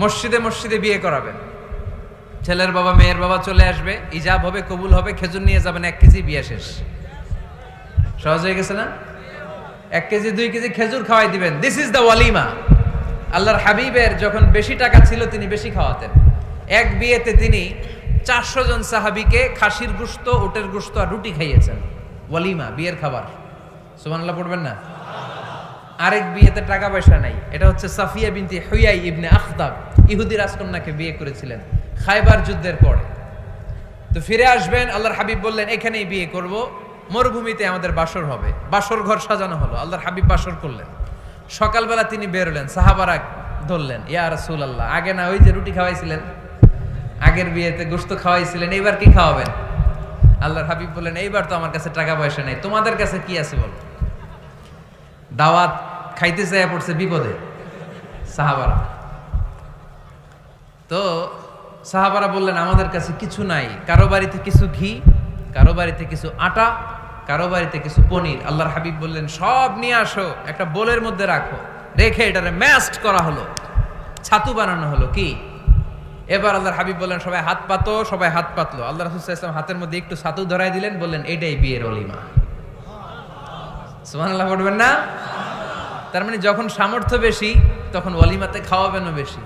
মসজিদে মসজিদে বিয়ে করাবেন। ছেলের বাবা মেয়ের বাবা চলে আসবে, ইজাব হবে, কবুল হবে, খেজুর নিয়ে যাবেন 1 কেজি, বিয়ে শেষ। সহজ হয়ে গেছে না? 1 কেজি 2 কেজি খেজুর খাওয়াই দিবেন। দিস ইজ দ্য ওয়ালিমা। আল্লাহর হাবিবের যখন বেশি টাকা ছিল তিনি বেশি খাওয়াতেন। এক বিয়েতে তিনি 400 জন সাহাবীকে খাসির গোশত, উটের গোশত আর রুটি খাইয়েছেন। ওয়ালিমা, বিয়ের খাবার। সুবহানাল্লাহ পড়বেন না? আরেক বিয়েতে টাকা পয়সা নাই। এটা হচ্ছে সাফিয়া বিনতি হুয়াই ইবনে আখতাব, ইহুদি রাজকন্যাকে বিয়ে করেছিলেন খায়বার যুদ্ধের পরে। তো ফিরে আসবেন, আল্লাহর হাবিব বললেন এখানেই বিয়ে করব, মরুভূমিতে আমাদের বাসর হবে। বাসর ঘর সাজানো হলো, আল্লাহর হাবিব বাসর করলেন। সকালবেলা তিনি বের হলেন, সাহাবারা ধরলেন, ইয়া রাসূলুল্লাহ, আগে না ওই যে রুটি খাওয়াইছিলেন, আগের বিয়েতে গোশত খাওয়াইছিলেন, এইবার কি খাওয়াবেন? আল্লাহর হাবিব বললেন এইবার তো আমার কাছে টাকা পয়সা নেই, তোমাদের কাছে কি আছে বলো? দাওয়াত খাইতে চাইয়া পড়ছে বিপদে সাহাবারা। তো সাহাবারা বললেন আমাদের কাছে কিছু নাই, কারো বাড়িতে কিছু ঘি, কারো বাড়িতে কিছু আটা, কারো বাড়িতে কিছু পনির। আল্লাহর হাবিব বললেন সব নিয়ে আসো, একটা বোলের মধ্যে রাখো। রেখে এটারে ম্যাশড করা হলো, ছাতু বানানো হলো। কি এবার আল্লাহর হাবিব বললেন সবাই হাত পাতো, সবাই হাত পাতলো। আল্লাহ রাসূল সাল্লাল্লাহু আলাইহি ওয়াসাল্লাম হাতের মধ্যে একটু ছাতু ধরাই দিলেন, বললেন এটাই বিয়ের ওলিমা। সুবহানাল্লাহ পড়বেন না? তার মানে যখন সামর্থ্য বেশি তখন ওয়ালিমাতে খাওয়াবেনও বেশি।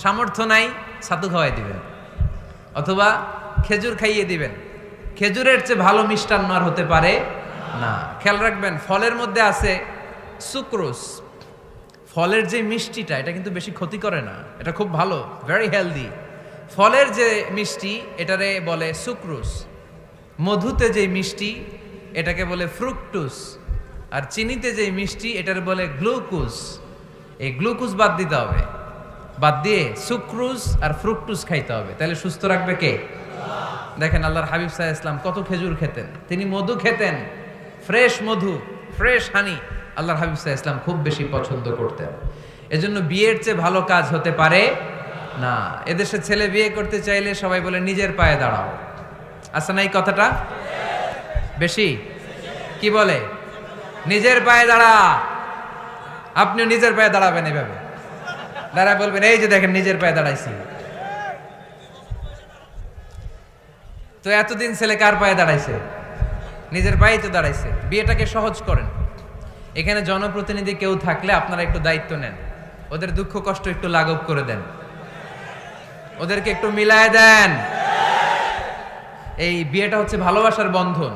সামর্থ্য নাই, ছাতু খাওয়াই দিবেন অথবা খেজুর খাইয়ে দিবেন। খেজুরের চেয়ে ভালো মিষ্টান্ন আর হতে পারে না। খেয়াল রাখবেন, ফলের মধ্যে আছে সুক্রোজ। ফলের যে মিষ্টিটা, এটা কিন্তু বেশি ক্ষতি করে না, এটা খুব ভালো, ভেরি হেলদি। ফলের যে মিষ্টি এটারে বলে সুক্রোজ। মধুতে যে মিষ্টি এটাকে বলে ফ্রুকটুস। আর চিনিতে যে মিষ্টি এটার বলে গ্লুকোজ। এই গ্লুকোজ বাদ দিতে হবে, বাদ দিয়ে সুক্রোজ আর ফ্রুকটুস খাইতে হবে। তাহলে সুস্থ রাখবে কে? দেখেন আল্লাহর হাবিব সাল্লাল্লাহু আলাইহি ওয়াসাল্লাম কত খেজুর খেতেন, তিনি মধু খেতেন, ফ্রেশ মধু, ফ্রেশ হানি আল্লাহর হাবিব সাল্লাল্লাহু আলাইহি ওয়াসাল্লাম খুব বেশি পছন্দ করতেন। এজন্য বিয়ের চেয়ে ভালো কাজ হতে পারে না। এদেশে ছেলে বিয়ে করতে চাইলে সবাই বলে নিজের পায়ে দাঁড়াও। আছে না এই কথাটা? বেশি কি বলে? নিজের পায়ে দাঁড়া। আপনিও নিজের পায়ে দাঁড়াবেন, এভাবে দাঁড়ায় বলবেন এই যে দেখেন নিজের পায়ে দাঁড়াইছি। তো এতদিন ছেলে কার পায়ে দাঁড়াইছে? নিজের পায়েই তো দাঁড়াইছে। বিয়েটাকে সহজ করেন। এখানে জনপ্রতিনিধি কেউ থাকলে আপনারা একটু দায়িত্ব নেন, ওদের দুঃখ কষ্ট একটু লাঘব করে দেন, ওদেরকে একটু মিলায় দেন। এই বিয়েটা হচ্ছে ভালোবাসার বন্ধন,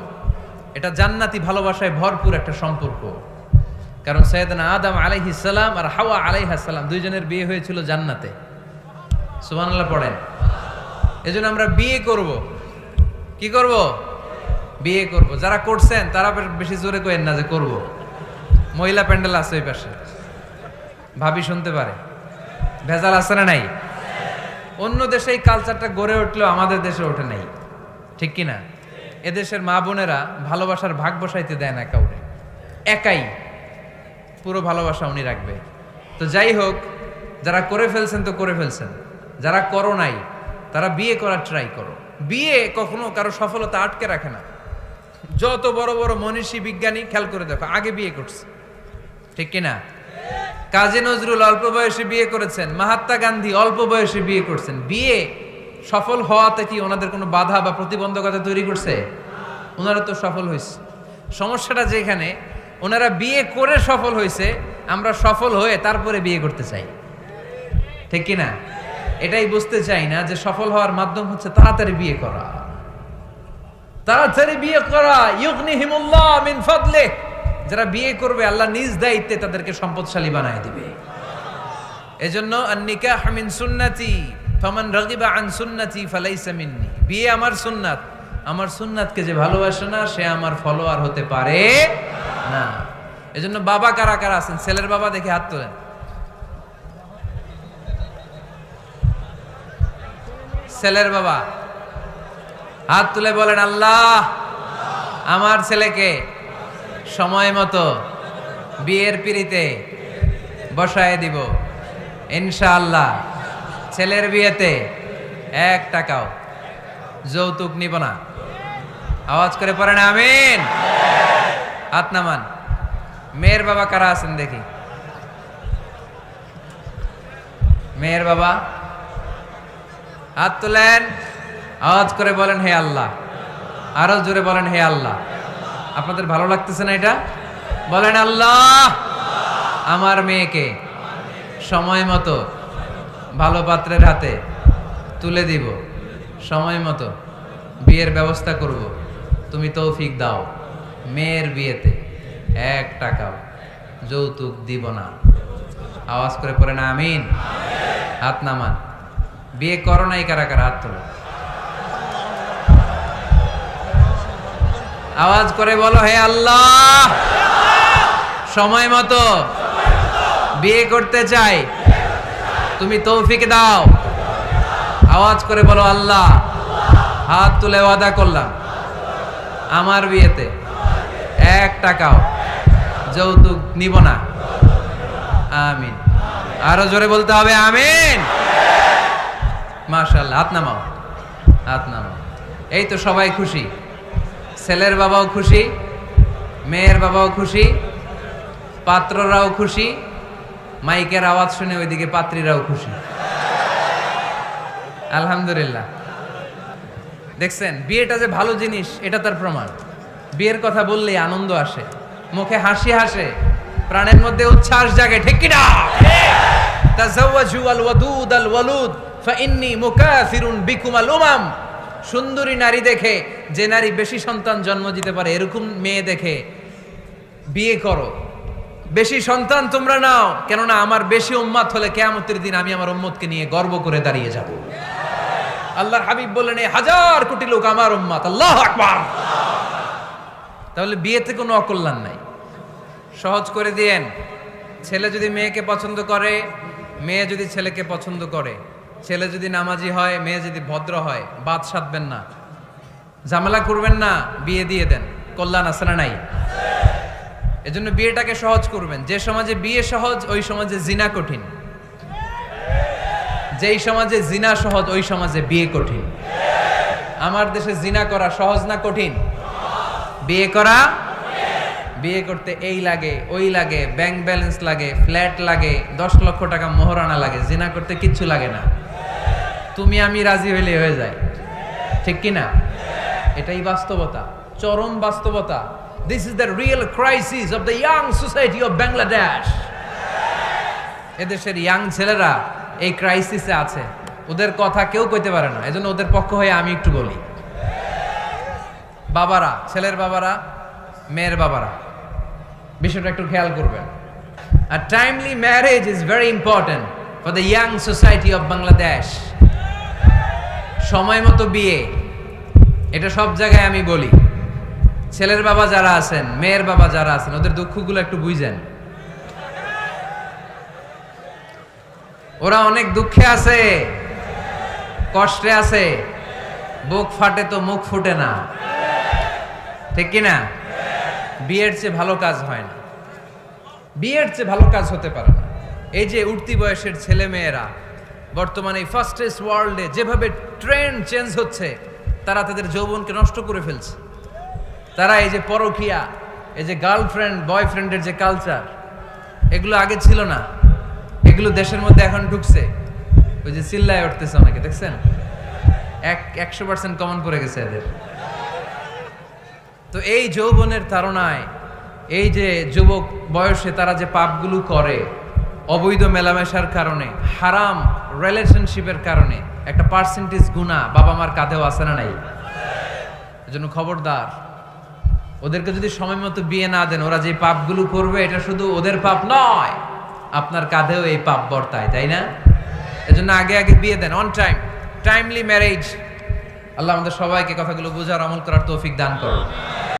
এটা জান্নাতি ভালোবাসায় ভরপুর একটা সম্পর্ক। কারণ সাইয়েদনা আদম আলাইহিস সালাম আর হাওয়া আলাইহাস সালাম দুইজনের বিয়ে হয়েছিল জান্নাতে। সুবহানাল্লাহ পড়েন। এজন্য আমরা বিয়ে করব। কি করব? বিয়ে করব। যারা করছেন তারা বেশি জোরে কইেন না যে করব। মহিলা প্যান্ডেল আছে ওই পাশে, ভাবি শুনতে পারে। ভেজাল আছে না নাই? অন্য দেশে এই কালচারটা গড়ে উঠলেও আমাদের দেশে ওঠে নাই, ঠিক কি না? এদেশের মা বোনেরা ভালোবাসার ভাগ বসাইতে দেয় না কাউরে, একাই পুরো ভালোবাসা উনি রাখবে। তো যাই হোক, যারা করে ফেলছেন তো করে ফেলছেন, যারা করো নাই তারা বিয়ে করার ট্রাই করো। বিয়ে কখনো কারো সফলতা আটকে রাখে না। যত বড় বড় মনীষী বিজ্ঞানী খেয়াল করে দেখো আগে বিয়ে করছে, ঠিক কিনা? কাজী নজরুল অল্প বয়সে বিয়ে করেছেন, মহাত্মা গান্ধী অল্প বয়সে বিয়ে করছেন। বিয়ে সফল হওয়াতে কি ওনাদের কোনো বাধা বা প্রতিবন্ধকতা তৈরি করছে? ওনারা তো সফল হয়েছে। সমস্যাটা যেখানে ওনারা বিয়ে করে সফল হয়েছে, আমরা সফল হয়ে তারপরে বিয়ে করতে চাই, ঠিক কিনা? এটাই বুঝতে চাই না যে সফল হওয়ার মাধ্যম হচ্ছে তাড়াতাড়ি বিয়ে করা। তাড়াতাড়ি বিয়ে করা, ইউগনিহিমুল্লাহ মিন ফাদলিহ। যারা বিয়ে করবে আল্লাহ নিজ দায়িত্বে তাদেরকে সম্পদশালী বানায় দিবে। এজন্য আন-নিকাহ মিন সুন্নতি ফামান রাগিবা আন সুন্নতি ফালাইসা মিন্নি। বিয়ে আমার সুন্নাত, আমার সুন্নাতকে যে ভালোবাসে না সে আমার ফলোয়ার হতে পারে না। এজন্য বাবা কারা কারা আছেন? ছেলের বাবা দেখে হাত তোলেন। ছেলের বাবা হাত তুলে বলেন আল্লাহ আমার ছেলেকে সময় মতো বিয়ের পিঁড়িতে বসায় দিব ইনশাআল্লাহ। ছেলের বিয়েতে 1 টাকাও যৌতুক নিব না। আওয়াজ করে পড়েন আমিন। হাত নামান। মেয়ের বাবা কারা আছেন দেখি? মেয়ের বাবা হাত তোলেন, আওয়াজ করে বলেন হে আল্লাহ। আরো জোরে বলেন হে আল্লাহ। আপনাদের ভালো লাগতেছে না এটা? বলেন আল্লাহ, আমার মেয়েকে সময় মতো ভালো পাত্রের হাতে তুলে দিব, সময় মতো বিয়ের ব্যবস্থা করব, তুমি তৌফিক দাও। মেয়ের বিয়েতে 1 টাকাও যৌতুক দিব না। আওয়াজ করে পড়েন আমিন। হাত নামান। বিয়ে করো নাই কারা কারা? হাত তোলো। আওয়াজ করে বলো হে আল্লাহ, সময় মতো বিয়ে করতে চাই, তুমি তৌফিক দাও। আওয়াজ করে বলো আল্লাহ, হাত তুলে ওয়াদা করলাম আমার বিয়েতে 1 টাকাও যৌতুক নিব না। আমিন। আরো জোরে বলতে হবে আমিন। মাশাআল্লাহ। হাত নামাও, হাত নামাও। এই তো সবাই খুশি, ছেলের বাবাও খুশি, মেয়ের বাবাও খুশি, পাত্ররাও খুশি, মাইকের আওয়াজ শুনে ওইদিকে পাত্রীরাও খুশি। আলহামদুলিল্লাহ। দেখছেন বিয়েটা যে ভালো জিনিস, এটা তার প্রমাণ। বিয়ের কথা বললেই আনন্দ আসে, মুখে হাসি হাসে, প্রাণের মধ্যে উচ্ছ্বাস জাগে। ঠিক কি না? তাযাওয়াজু আল ওয়াদুদ আল ওয়ালুদ ফাইন্নী মুকাসিরুন বিকুমাল উমাম। সুন্দরী নারী দেখে, যে নারী বেশি সন্তান জন্ম দিতে পারে, এরকম মেয়ে দেখে বিয়ে করো। বেশি সন্তান তোমরা নাও, কেননা আমার বেশি উম্মত হলে কিয়ামতের দিন আমি আমার উম্মতকে নিয়ে গর্ব করে দাঁড়িয়ে যাব। আল্লাহর হাবিব বললেন, 1000 কোটি লোক আমার উম্মত। আল্লাহু আকবার। তাহলে বিয়েতে কোনো অকল্যাণ নাই। সহজ করে দিয়েন। ছেলে যদি মেয়েকে পছন্দ করে, মেয়ে যদি ছেলেকে পছন্দ করে, ছেলে যদি নামাজি হয়, মেয়ে যদি ভদ্র হয়, বাদ সাধবেন না, ঝামেলা করবেন না, বিয়ে দিয়ে দেন। কল্যাণ আছে না নাই? এজন্য বিয়েটাকে সহজ করবেন। যে সমাজে বিয়ে সহজ, ওই সমাজে জিনা কঠিন। যেই সমাজে জিনা সহজ, ওই সমাজে বিয়ে কঠিন। আমার দেশে জিনা করা সহজ না কঠিন? বিয়ে করা, বিয়ে করতে এই লাগে ওই লাগে, ব্যাংক ব্যালেন্স লাগে, ফ্ল্যাট লাগে, 10 লক্ষ টাকা মোহরানা লাগে। জিনা করতে কিচ্ছু লাগে না, তুমি আমি রাজি হইলে হয়ে যায়। ঠিক কি না? এটাই বাস্তবতা, চরম বাস্তবতা। This is the real crisis of the young society of Bangladesh. এদেশের ইয়াং ছেলেরা এই ক্রাইসিসে আছে, ওদের কথা কেউ কইতে পারে না। এজন্য ওদের পক্ষ হয়ে আমি একটু বলি। বাবারা, ছেলের বাবারা, মেয়ের বাবারা, বিষয়টা একটু খেয়াল করবেন। A timely marriage is very important for the young society of Bangladesh. সময় মতো বিয়ে, এটা সব জায়গায় আমি বলি। ছেলের বাবা যারা আছেন, মেয়ের বাবা যারা আছেন, ওদের দুঃখগুলো একটু বুঝেন। ওরা অনেক দুঃখে আছে, কষ্টে আছে। বুক ফাটে তো মুখ ফুটে না। ঠিক কি না? বিয়ের চেয়ে ভালো কাজ হয় না, বিয়ের চেয়ে ভালো কাজ হতে পারে না। এই যে উঠতি বয়সের ছেলে মেয়েরা বর্তমানে এই ফাস্টেস্ট ওয়ার্ল্ডে যেভাবে ট্রেন্ড চেঞ্জ হচ্ছে, তারা তাদের যৌবনকে নষ্ট করে ফেলছে। তারা এই যে পরকীয়া, এই যে গার্লফ্রেন্ড বয়ফ্রেন্ডের যে কালচার, এগুলো আগে ছিল না, এগুলো দেশের মধ্যে এখন ঢুকছে। ওই যে চিল্লায় উঠতেছে অনেকে, দেখছেন? 100% কমন পড়ে গেছে এদের। তো এই যৌবনের তাড়নায়, এই যে যুবক বয়সে তারা যে পাপগুলো করে, অবৈধ মেলামেশার কারণে, হারাম রিলেশনশিপের কারণে একটা পার্সেন্টেজ গুনাহ বাবা মার কাঁধেও আছে না নাই? এজন্য খবরদার, ওদেরকে যদি সময় মতো বিয়ে না দেন, ওরা যে পাপগুলো করবে, এটা শুধু ওদের পাপ নয়, আপনার কাঁধেও এই পাপ বর্তায়, তাই না? এজন্য আগে আগে বিয়ে দেন, অন টাইম, টাইমলি ম্যারেজ। আল্লাহ আমাদের সবাইকে কথাগুলো বোঝার, আমল করার তৌফিক দান করুন।